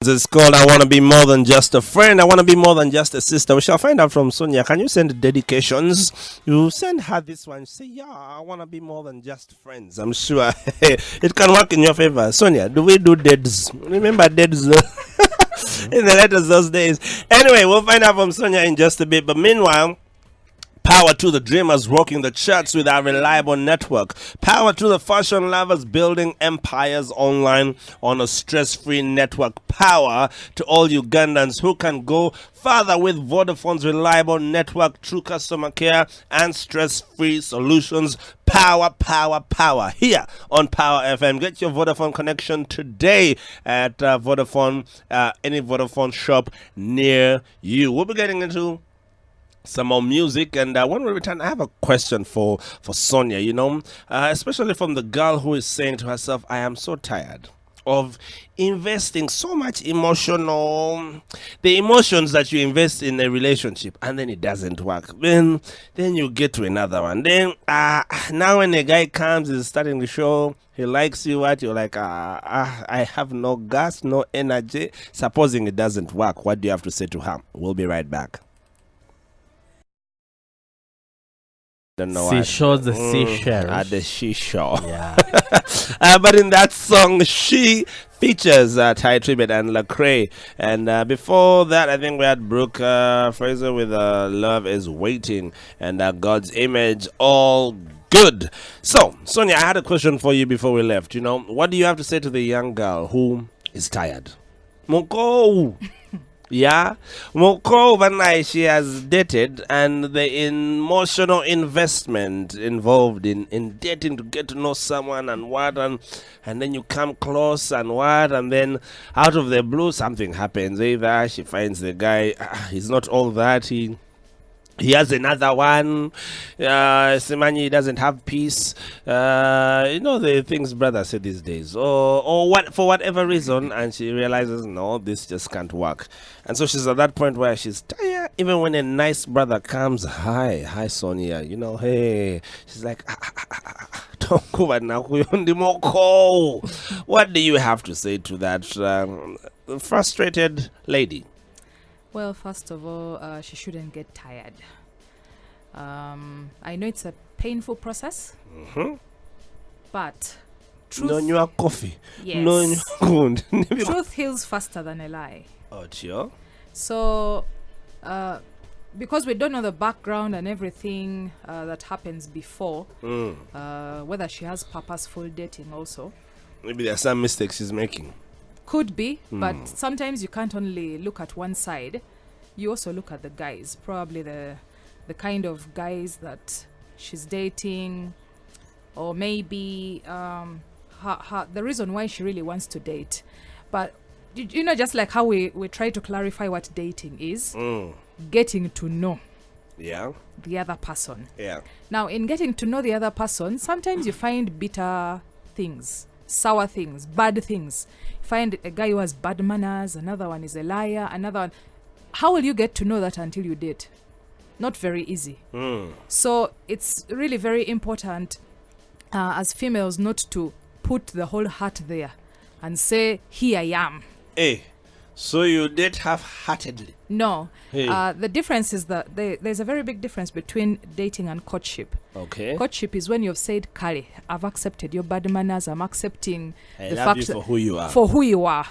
It's called I Want to Be More Than Just a Friend. I want to be more than just a sister. We shall find out from Sonia. Can you send dedications? You send her this one. Say, yeah, I want to be more than just friends. I'm sure it can work in your favor. Sonia, do we do deads? Remember deads in the letters those days? Anyway, we'll find out from Sonia in just a bit. But meanwhile, power to the dreamers rocking the charts with our reliable network. Power to the fashion lovers building empires online on a stress-free network. Power to all Ugandans who can go further with Vodafone's reliable network, true customer care, and stress-free solutions. Power, power, power. Here on Power FM. Get your Vodafone connection today at Vodafone, any Vodafone shop near you. We'll be getting into some more music, and when we return, I have a question for Sonia, especially from the girl who is saying to herself, I am so tired of investing so much the emotions that you invest in a relationship, and then it doesn't work. Then you get to another one. Then now when a guy comes, is starting to show he likes you, what you're like, I have no gas, no energy. Supposing it doesn't work, what do you have to say to her? We'll be right back. Don't know Seashore, the seashell. At the seashore. Yeah. But in that song, She features Ty Tribbett and Lecrae. And before that, I think we had Brooke Fraser with Love is Waiting and God's Image. All good. So, Sonia, I had a question for you before we left. What do you have to say to the young girl who is tired? Moko! Yeah, Moko, she has dated, and the emotional investment involved in dating to get to know someone and then you come close and then out of the blue something happens. Either she finds the guy, he's not all that, he has another one. Simanyi doesn't have peace. The things brothers say these days. Or what, for whatever reason, and she realizes, no, this just can't work. And so she's at that point where she's tired. Even when a nice brother comes, hi Sonia, hey, she's like, don't go back now. What do you have to say to that frustrated lady? Well, first of all, she shouldn't get tired. I know it's a painful process, but truth... No, you are coffee. Yes. No, truth heals faster than a lie. Oh, sure. So, because we don't know the background and everything that happens before, whether she has purposeful dating also. Maybe there are some mistakes she's making. Could be, but sometimes you can't only look at one side. You also look at the guys, probably the kind of guys that she's dating, or maybe the reason why she really wants to date. But just like how we try to clarify what dating is, getting to know the other person. Yeah. Now, in getting to know the other person, sometimes you find bitter things, sour things, bad things. Find a guy who has bad manners, another one is a liar, another one. How will you get to know that until you date? Not very easy. So it's really very important as females not to put the whole heart there and say, here I am. Hey, so you date half-heartedly? No. Hey. The difference is that there's a very big difference between dating and courtship. Okay. Courtship is when you've said, Kali, I've accepted your bad manners. I'm accepting the fact you for who you are. For who you are.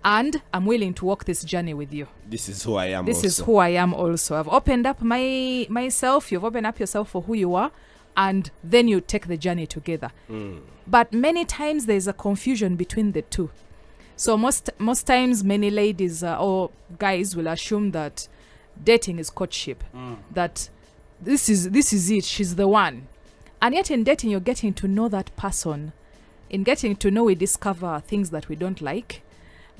And I'm willing to walk this journey with you. This is who I am This is who I am also. I've opened up myself. You've opened up yourself for who you are. And then you take the journey together. But many times there's a confusion between the two. So most times many ladies or guys will assume that dating is courtship, that this is it, she's the one. And yet in dating, you're getting to know that person. In getting to know, we discover things that we don't like.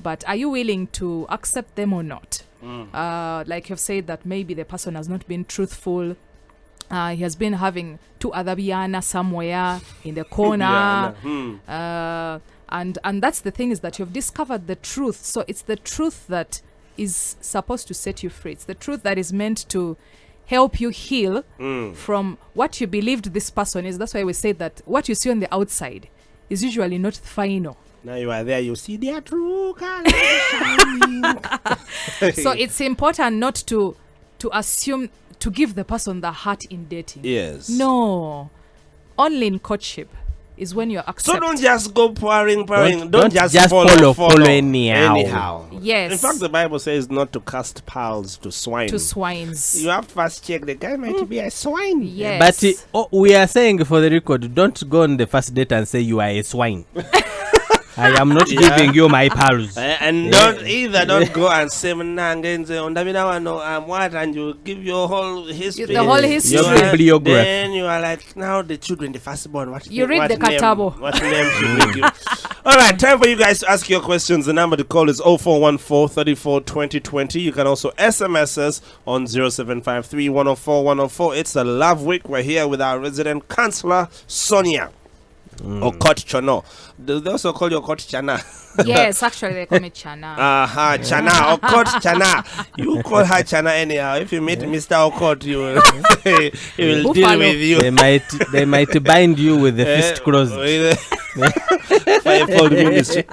But are you willing to accept them or not? Like you've said that maybe the person has not been truthful. He has been having two other biana somewhere in the corner. And that's the thing, is that you've discovered the truth. So it's the truth that is supposed to set you free. It's the truth that is meant to help you heal from what you believed this person is. That's why we say that what you see on the outside is usually not final. Now you are there, you see their true colors shining. So it's important not to assume to give the person the heart in dating. Yes. No. Only in courtship is when you're accepted. So don't just go pouring. Don't just follow follow anyhow. Yes. In fact, the Bible says not to cast pearls to swine. To swines. You have to first check the guy might be a swine. Yes. But we are saying for the record, don't go on the first date and say you are a swine. I am not giving you my pearls. And don't go and say I'm what, and you give your whole history. The whole history. Your bibliography. Then you are like, now the children, the firstborn. You read the Katabo. What name should we give? All right, time for you guys to ask your questions. The number to call is 0414 34 2020. You can also SMS us on 0753 104 104. It's a love week. We're here with our resident counselor, Sonia. Or Coach Chono. Do they also call you Coach Chana? Yes, actually they call me Chana. Chana or Coach Chana. You call her Chana anyhow. If you meet Mr. Okot, he will deal with you. They might bind you with the fist closed. Fivefold ministry.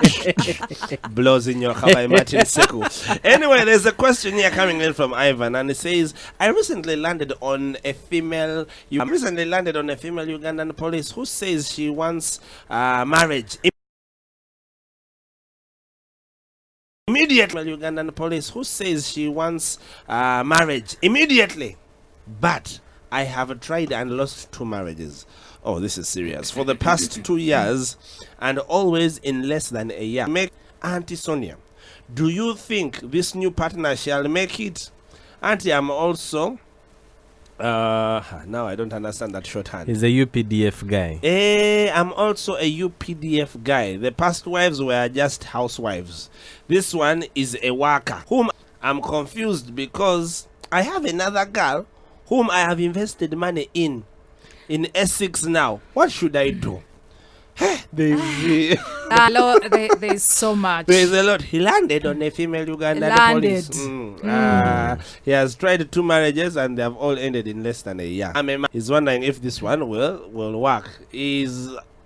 Blows in your Kabai Martin Seku. Anyway, there's a question here coming in from Ivan, and it says, I recently landed on a female Ugandan police who says she wants marriage. Immediately, Ugandan police who says she wants marriage immediately, but I have tried and lost 2 marriages. Oh, this is serious. For the past 2 years, and always in less than a year. Make Auntie Sonia, do you think this new partner shall make it? Auntie, I'm also now I don't understand that shorthand. He's a UPDF guy. I'm also a UPDF guy. The past wives were just housewives. This one is a worker whom I'm confused because I have another girl whom I have invested money in Essex now. What should I do? There's so much. There's a lot. He landed on a female Ugandan police. He has tried 2 marriages and they have all ended in less than a year. He's wondering if this one will work.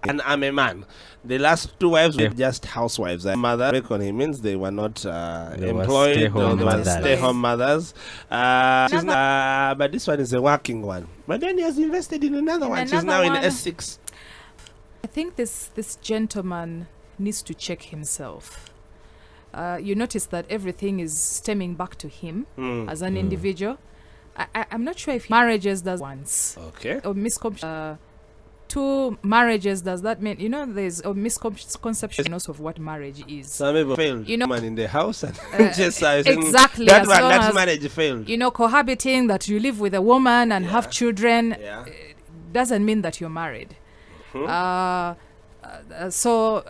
I'm a man. The last 2 wives were just housewives. Mother reckon he means they were not employed. They were stay-home mothers. But this one is a working one. But then he has invested in another one. She's now in Essex. I think this gentleman needs to check himself. You notice that everything is stemming back to him as an individual. I'm not sure if marriages does once. Okay. Or misconception. 2 marriages, does that mean, there's a misconception also of what marriage is. Some people failed. Man in the house and just exactly. That marriage failed. Cohabiting, that you live with a woman and have children, doesn't mean that you're married. So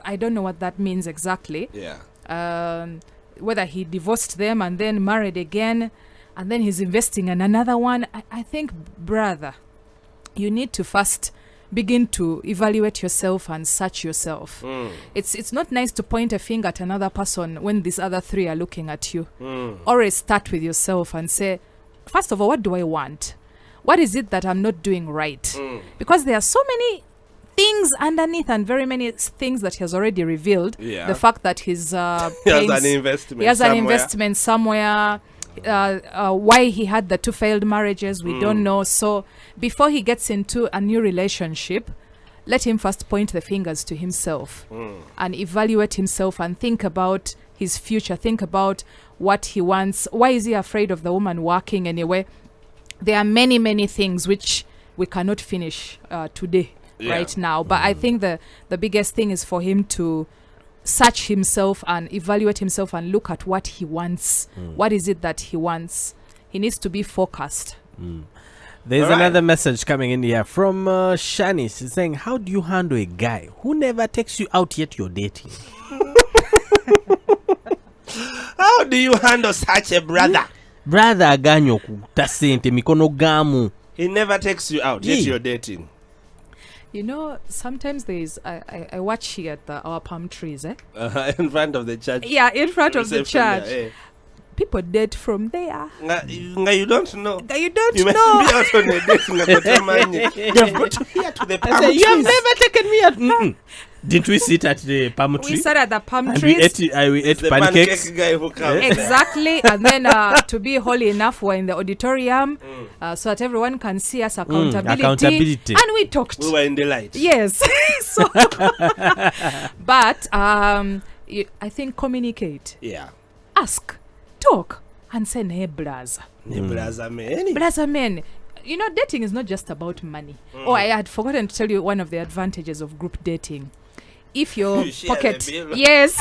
I don't know what that means exactly. Whether he divorced them and then married again and then he's investing in another one. I think, brother, you need to first begin to evaluate yourself and search yourself. It's not nice to point a finger at another person when these other 3 are looking at you. Always start with yourself and say, first of all, what do I want? What is it that I'm not doing right? Because there are so many things underneath and very many things that he has already revealed. The fact that he's he has an investment somewhere. Why he had the 2 failed marriages, we don't know. So before he gets into a new relationship, let him first point the fingers to himself and evaluate himself and think about his future, think about what he wants. Why is he afraid of the woman working anyway? There are many, many things which we cannot finish today, right now. But I think the biggest thing is for him to search himself and evaluate himself and look at what he wants. What is it that he wants? He needs to be focused. There's another message coming in here from Shani. She's saying, how do you handle a guy who never takes you out yet you're dating? How do you handle such a brother? Brother aganyo kutasente mikono gamu. He never takes you out yet you're dating. Sometimes there's I watch here at our palm trees, in front of the church. Yeah, in front of the church. people date from there. You don't know. You don't You might know. be out on a date. They've got to here to the palm You have trees. never taken me out. Didn't we sit at the palm tree? We sat at the palm And trees. we ate The pancakes. pancake guy who comes. Exactly. And then to be holy enough, we're in the auditorium so that everyone can see us. Accountability. And we talked. We were in the light. Yes. So, but I think communicate. Yeah. Ask. Talk. And say, hey, blaza. Blaza men. You know, dating is not just about money. Oh, I had forgotten to tell you one of the advantages of group dating. If your You share pocket, the bill. yes,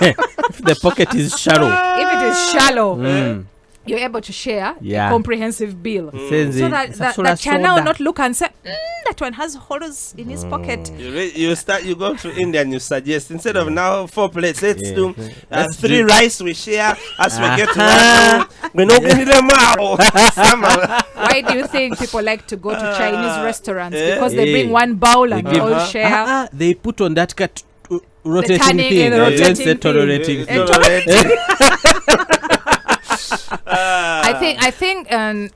If the pocket is shallow. if it is shallow, you're able to share Yeah. a comprehensive bill. Sense So it. that Sasula China will soda. not look and say, that one has holes in his pocket. You go to India and you suggest, instead of now 4 plates, let's do Let's 3 do- rice we share as we get to one. We're not getting them out. Why do you think people like to go to Chinese restaurants? Eh? Because they bring Eh. one bowl and They they all give- share. They put on that cat rotating turning, thing. the rotating Against the thing. tolerating thing. I think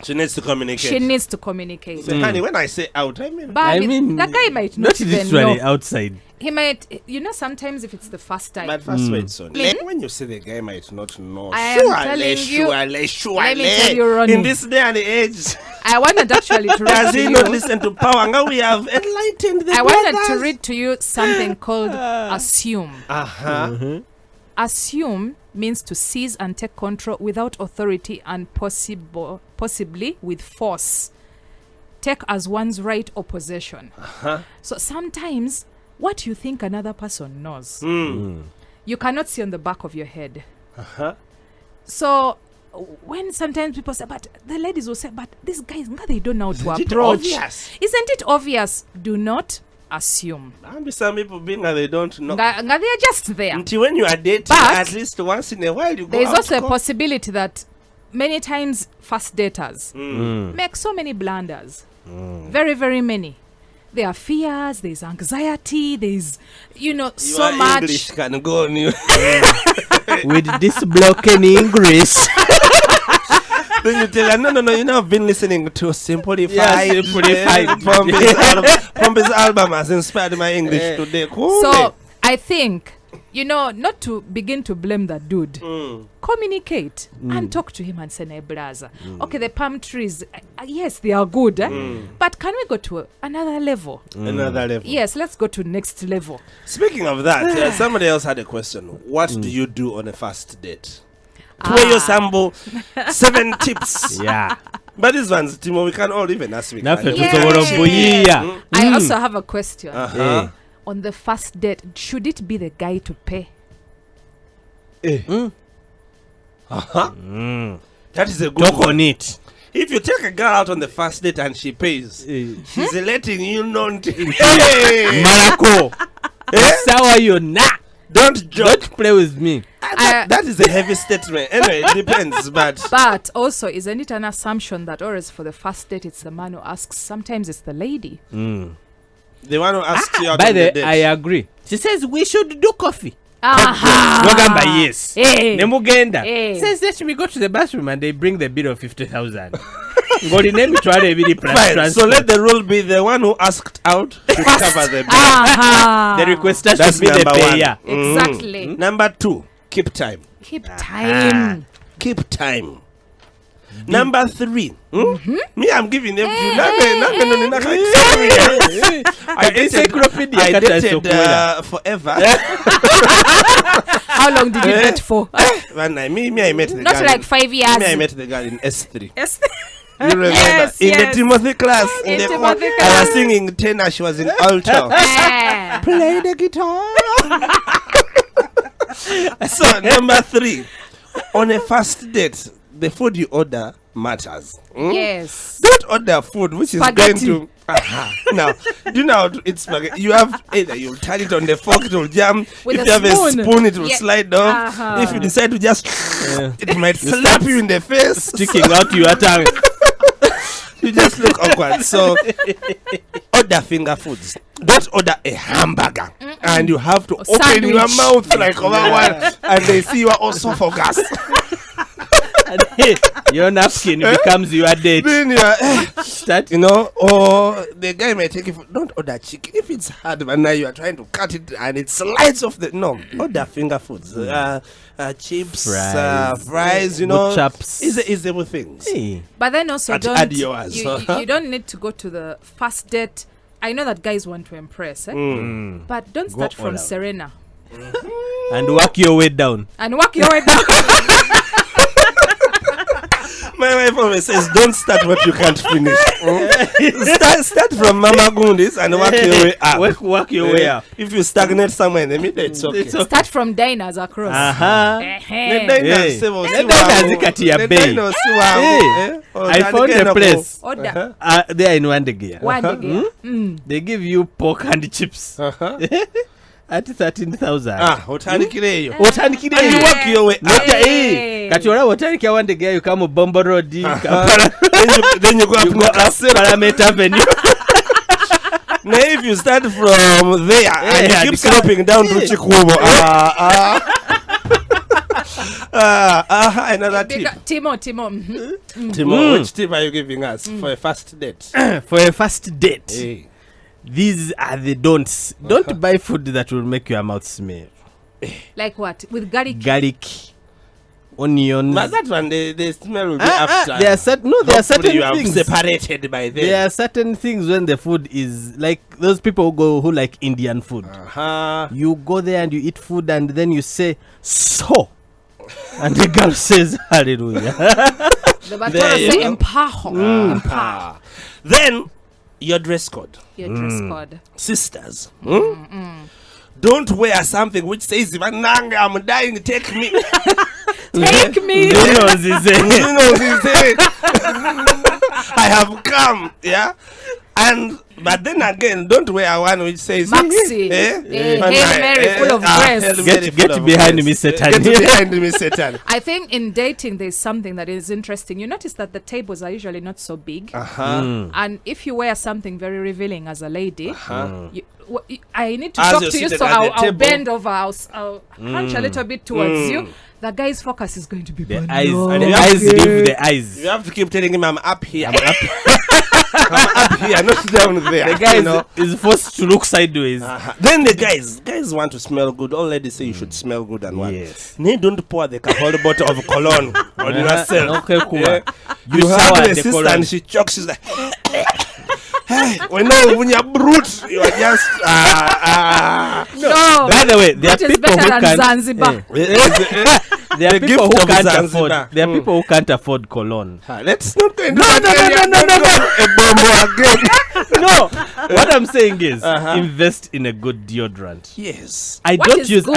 She needs to communicate. she needs to communicate. So, honey, when I say out, I mean, But I mean, that guy might not even literally know. outside. He might, sometimes if it's the first time. but first wait, son. When you say the guy might not know, I am telling you- surely, Let me tell you, Ronnie. in this day and age, I wanted actually to read does to he not you. listen to power? Now we have enlightened the I wanted to brothers. read to you something called assume. Assume means to seize and take control without authority and possibly with force. Take as one's right or possession. So sometimes what you think another person knows, you cannot see on the back of your head. So when sometimes people say, but the ladies will say, but these guys, they don't know how to Isn't it approach. obvious? Isn't it obvious? Do not assume. And some people being that they don't know. They're just there. Until when you are dating, But at least once in a while you go There is out also a co- possibility that many times first daters make so many blunders. Very, very many. There are fears, there's anxiety, there's, Your so much. English can go on you. With this broken English. Then you tell her, no, I've been listening to Simplified. Yeah, Simplified. Pompey's album has inspired my English today. Cool. So I think, not to begin to blame that dude. Communicate and talk to him and say, braza. Okay, the palm trees, yes, they are good. But can we go to another level? Another level. Yes, let's go to next level. Speaking of that, somebody else had a question. What do you do on a first date? Tuweyo sambo 7 tips. Yeah. But these ones, Timo, we can all even ask. We Nafe can. Yeah. tusobola okuyiiya. I also have a question. Eh. On the first date, should it be the guy to pay? That is a good Talk one. on it. If you take a girl out on the first date and she pays, Eh. she's letting you know. Hey! Marako. Sawa yo na. Don't joke. Don't play with me. That is a heavy statement. Anyway, it depends. But also, isn't it an assumption that always for the first date, it's the man who asks? Sometimes it's the lady. They want to ask you out By on the the date. I agree. She says we should do coffee. Aha! Wagamba yes. Eh. Nemugenda. Eh. Says let me go to the bathroom and they bring the bill of 50,000. Ngoli name try ebiri plus Fine. transport. So let the rule be the one who asked out to cover the bill. Aha! The requester That's should be the number one. payer. Exactly. Number 2, keep time. Keep time. Keep time. Number 3, me, I'm giving them to I dated forever. How long did you date for? When I met the Not girl. like 5 years. Me, I met the girl in S3. Yes. You remember? Yes, in yes. the Timothy class. In the Timothy I class. was singing tenor. She was in alto. Eh. Play the guitar. So, number 3. On a first date, the food you order matters. Yes. Don't order food which Spaghetti. is going to... Now, do you know how to eat spaghetti? You have either you'll turn it on the fork, it will jam. With if a you have spoon. a spoon, it will Yeah. slide off. Uh-huh. If you decide to just... It might slap you in the face. Sticking out your tongue. You just look awkward. So, order finger foods. Don't order a hamburger. And you have to open your sandwich. mouth like over one. And they see you are esophagus. Your napkin becomes your date. Then you are, Start. you know, or the guy may take it. Don't order chicken if it's hard, but now you are trying to cut it and it slides off the. No, order finger foods, chips, fries. You know, chaps. Easy things. Hey. But then also Add yours. you don't need to go to the first date. I know that guys want to impress, but don't start all from out. Serena And work your way down. and walk your way down. My wife always says, "Don't start what you can't finish. start from Mama Gundis and work your way up. Work your way up. If you stagnate somewhere in the middle, it's okay." It's okay. Start from diners across. Hey. I found a place. Order. There in Wandegea. One again. They give you pork and chips at 13,000. Otanikireyo. Otandikire And you work your way up. Hey. Kati ora wotandikira Wandegea, you come Bombo Road, Then you go up you go up Parliament Avenue. Now if you start from there and you keep sloping down to Chikubo, another tip. Timo. Timo, which tip are you giving us for a first date? For a first date, Hey. these are the don'ts. Don't buy food that will make your mouth smell. Like what? With garlic. Garlic, onions. But that one, the smell will be after. There are certain Hopefully you are things. separated by then. There are certain things when the food is like those people who like Indian food. You go there and you eat food and then you say so, and the girl says hallelujah. The Batoro There you say go. empaho. Then your dress code, Your dress code. sisters. Don't wear something which says "Vananga, I'm dying, take me." Take me. You know, she said, "I have come." Yeah, but then again, don't wear one which says Maxi. Hail Mary, full of grace. Get behind me, Satan. Get behind me, Satan. I think in dating there's something that is interesting. You notice that the tables are usually not so big. And if you wear something very revealing as a lady, I need to As talk you're to you, seated so at the I'll table. bend over, I'll hunch a little bit towards you. The guy's focus is going to be The bananas. eyes, and the eyes leave the eyes. You have to keep telling him, "I'm up here. I'm up here, not down there." The guy you know? is forced to look sideways. Then the guys want to smell good. All ladies say you should smell good and what? Yes. They don't pour the whole bottle of cologne on yourself. Okay, cool. Yeah. You have shower the the sister cologne. and she chokes. She's like, "Hey, when you're brute, you are just No, By the way, there are that is people better who than can't. Zanzibar. There are The people gift who of can't Zanzibar. afford. There are people who can't afford cologne. Let's not go into No. again. No, what I'm saying is invest in a good deodorant. Yes. I What don't is use good?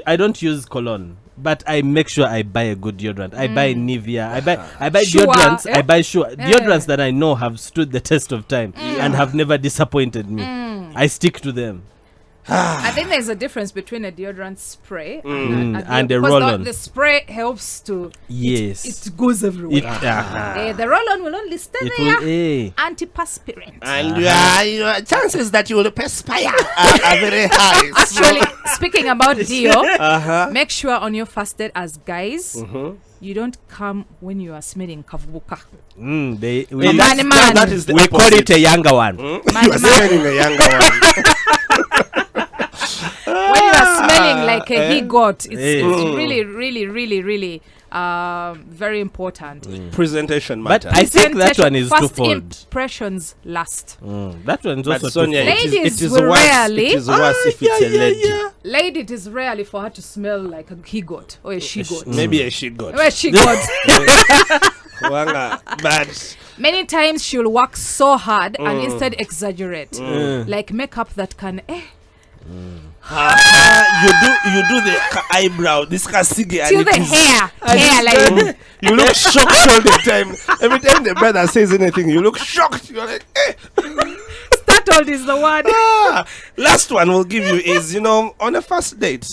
I don't use cologne, but I make sure I buy a good deodorant. I buy Nivea. I buy Sure, deodorants. yeah? I buy deodorants that I know have stood the test of time and have never disappointed me. I stick to them. I think there's a difference between a deodorant spray and And a because roll-on. The spray helps to Yes. it goes everywhere. The roll-on will only stay It there. will, Antiperspirant. And your chances that you will perspire are very high. Actually, speaking about Dio, make sure on your first date as guys, you don't come when you are smelling kavubuka. man. That is the We call it a younger one. You are smelling a younger one. When you are smelling like a he got, it's Yes. really very important. Presentation But matter. I think that one is First twofold. impressions last. That one is But also Sonia, twofold. Ladies it is will worse. rarely- It is worse if it's a lady. Lady, it is rarely for her to smell like a he got or a she got. Maybe a she got. Or a she got. But Many times she'll work so hard and instead exaggerate. Like makeup that can you do the eyebrow, this kasige, and till it the is- hairline. you look shocked all the time. Every time the brother says anything, you look shocked. You're like, Startled is the word. Last one we'll give you is, on a first date,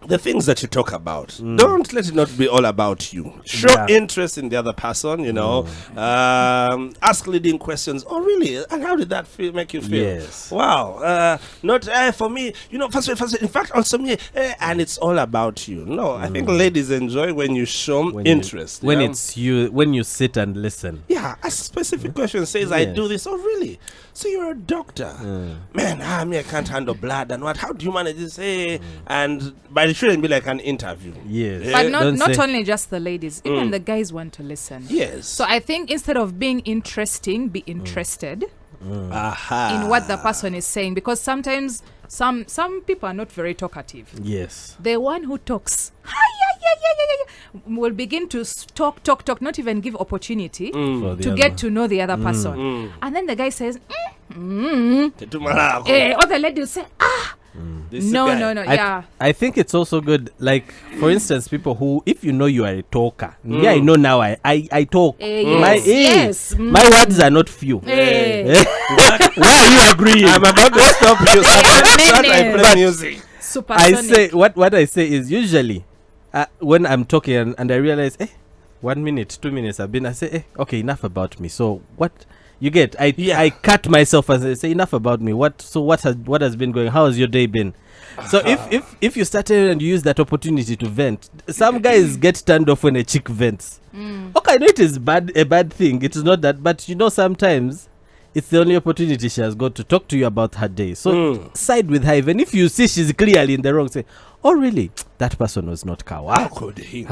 the things that you talk about, don't let it not be all about you. Show interest in the other person, you know. Ask leading questions. Oh, really? And how did that make you feel? Yes. Wow. Not for me, you know, first. In fact, also me, and it's all about you. No, I think ladies enjoy when you show interest. When it's you, when you sit and listen. Yeah, a specific question says, I do this. Oh, really? So you're a doctor. Man, I can't handle blood and what? How do you manage this? Hey, but it shouldn't be like an interview. Yes. But not only just the ladies, even the guys want to listen. Yes. So I think instead of being interesting, be interested in what the person is saying, because sometimes some people are not very talkative. Yes. The one who talks will begin to talk, not even give opportunity to get to know the other person. And then the guy says, or the lady will say, no. I think it's also good, like, for instance, people who, if you know you are a talker, I know now I talk. My words are not few. Why are you agreeing? I'm about to stop you. I play music. I say, what I say is usually, when I'm talking and I realize, 1 minute, 2 minutes I say, okay, enough about me. So what you get? I cut myself and say enough about me. What has been going? How has your day been? So if you started and you use that opportunity to vent, some guys get turned off when a chick vents. Okay, I know it is a bad thing. It is not that, but you know, sometimes it's the only opportunity she has got to talk to you about her day. So side with her, even if you see she's clearly in the wrong, say, oh really? That person was not cow. How could he?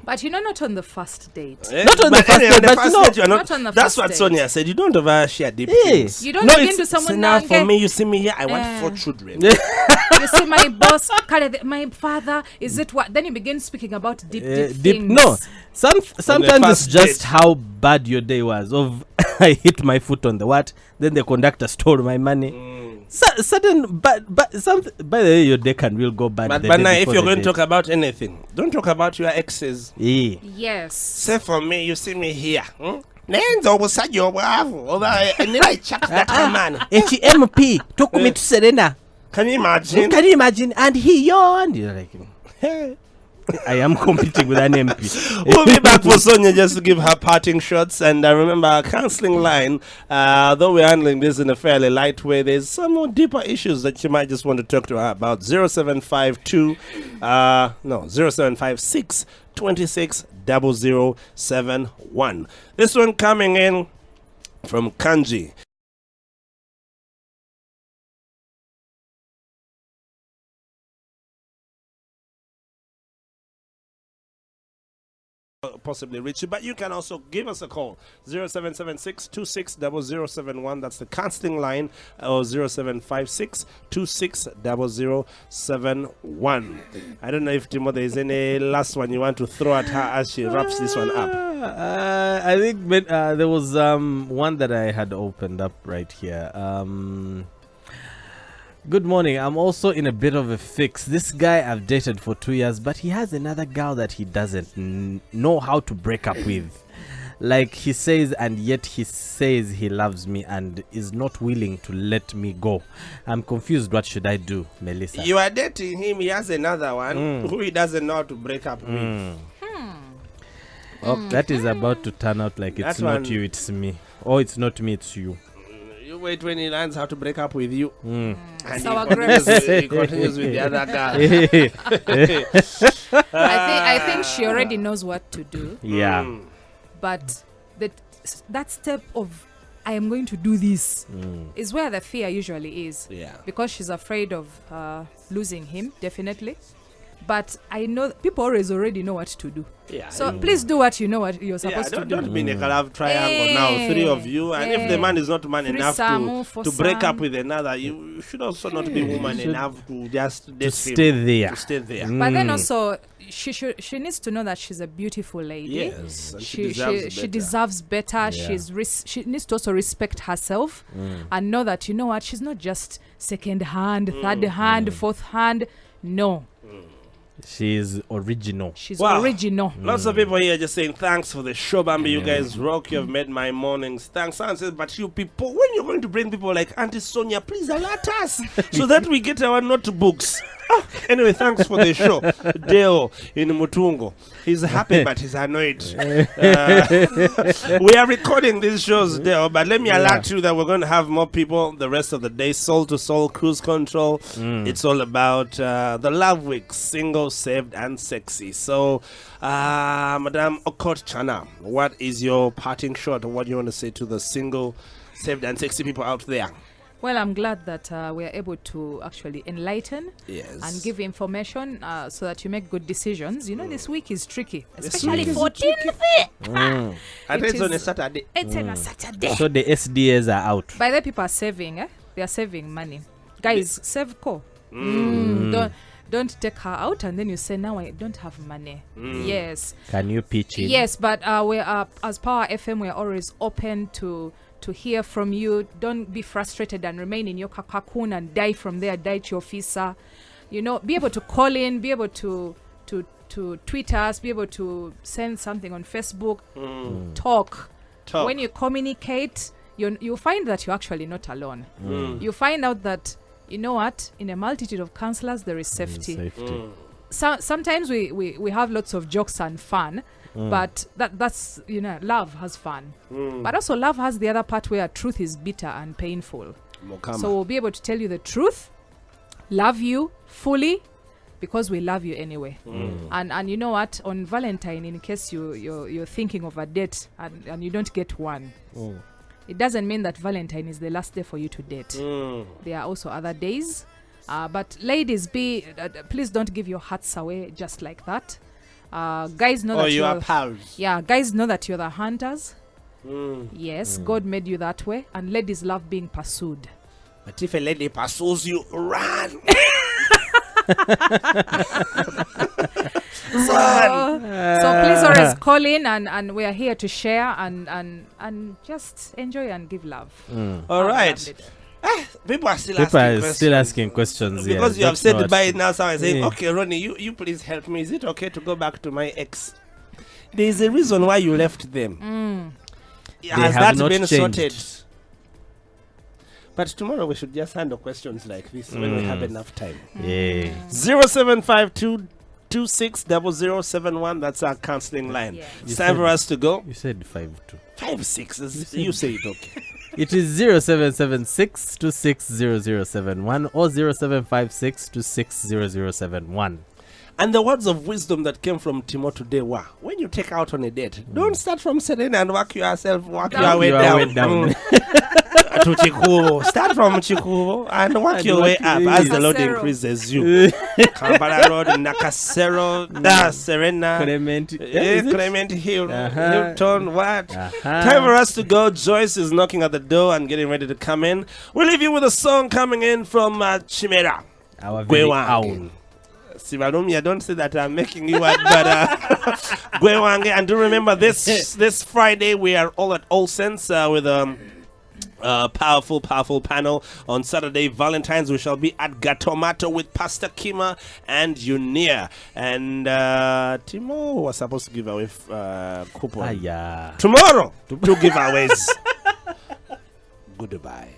But you know, not on the first date. Not on the first date, but not on the first that's what date. Sonia said. You don't overshare deep things. You don't begin to someone now for me, you see me here, I want 4 children. You see my boss, my father, is it what? Then you begin speaking about deep things. No, sometimes it's just how bad your day was. Of I hit my foot on the what? Then the conductor stole my money. But by the way, your day can really go bad. But now, if you're going to talk about anything, don't talk about your exes. Yes. Say for me, you see me here. Nenzo obusajo bwavu oba nila chaka that man. HMP took me to Serena. Can you imagine? And he yawned. You're like, hey. I am competing with an MP. We'll be back for Sonia just to give her parting shots. And I remember our counseling line, though we're handling this in a fairly light way, there's some more deeper issues that you might just want to talk to her about. 0756 26 0071. This one coming in from Kanji. Possibly reach you, but you can also give us a call 0776 26 0071. That's the counseling line, or 0756 26 0071. I don't know if Timo, there is any last one you want to throw at her as she wraps this one up. I think there was one that I had opened up right here. Good morning. I'm also in a bit of a fix. This guy I've dated for 2 years, but he has another girl that he doesn't know how to break up with. Like he says, and yet he says he loves me and is not willing to let me go. I'm confused. What should I do, Melissa? You are dating him. He has another one who he doesn't know how to break up with. Oh, that is about to turn out like it's not you, it's me. Or it's not me, it's you. You wait when he learns how to break up with you. And he continues with the other girl. I think she already knows what to do. Yeah. But that step of I am going to do this is where the fear usually is. Yeah. Because she's afraid of losing him, definitely. But I know people already know what to do. Yeah. So please do what you know what you're supposed to do. Don't be in a love triangle now, 3 of you. And if the man is not man enough to break up with another, you should also not be woman enough to just stay there. To stay there. But then also, she needs to know that she's a beautiful lady. Yes. She deserves better. Yeah. She needs to also respect herself and know that, you know what, she's not just second hand, third hand, fourth hand. No. She is original. She's original. Lots of people here just saying thanks for the show, Bambi. You guys rock. You have made my mornings. Thanks. Someone says, but you people, when you're going to bring people like Auntie Sonia, please alert us so that we get our notebooks. Anyway, thanks for the show. Deo in Mutungo. He's happy, but he's annoyed. We are recording these shows, Deo, but let me alert you that we're going to have more people the rest of the day. Soul to Soul Cruise Control. It's all about the Love Week, single, saved, and sexy. So, Madam Okot Chana, what is your parting shot? What do you want to say to the single, saved, and sexy people out there? Well, I'm glad that we are able to actually enlighten and give information so that you make good decisions. You know, this week is tricky, especially 14th. And it's on a Saturday. It's on a Saturday. So the SDAs are out. By the people are saving, they are saving money. Guys, save co. Don't take her out and then you say, now I don't have money. Yes. Can you pitch in? Yes, but we are, as Power FM, we are always open to hear from you. Don't be frustrated and remain in your cocoon and die from there, die to your officer. You know, be able to call in, be able to tweet us, be able to send something on Facebook, talk. When you communicate, you find that you're actually not alone. You find out that, you know what, in a multitude of counselors, there is safety. Sometimes we have lots of jokes and fun, but that's, you know, love has fun. But also love has the other part where truth is bitter and painful. So we'll be able to tell you the truth, love you fully, because we love you anyway. And you know what, on Valentine, in case you're thinking of a date and you don't get one, it doesn't mean that Valentine is the last day for you to date. There are also other days. But ladies, please don't give your hearts away just like that. Guys know that you are pals. Yeah, guys know that you're the hunters. Yes, God made you that way. And ladies love being pursued. But if a lady pursues you, run. So please always call in and we are here to share and just enjoy and give love. All right. People are still asking questions. Because you have said goodbye now, so I say, okay, Ronnie, you please help me. Is it okay to go back to my ex? There is a reason why you left them. Has that been sorted? But tomorrow we should just handle questions like this when we have enough time. 0752 260071. That's our counseling line. It's time for us to go. You said 52. 56. You say it, okay. It is 0776 260071 or 0756 260071. And the words of wisdom that came from Timo today were, when you take out on a date, don't start from Serena and work your way down. To Chikubo. Start from Chikubo and work your way up as the Lord increases you. Kampala Road, Nakasero, Serena, Clement Hill, Hilton, what? Time for us to go. Joyce is knocking at the door and getting ready to come in. We'll leave you with a song coming in from Chimera. Our very own. Sivalumia, don't say that I'm making you out, but Gwewange. And do remember this Friday we are all at All Sense with powerful panel. On Saturday, Valentine's, we shall be at Gatomato with Pastor Kima and Unia. And Timo was supposed to give away coupon. Tomorrow, 2 giveaways. Goodbye.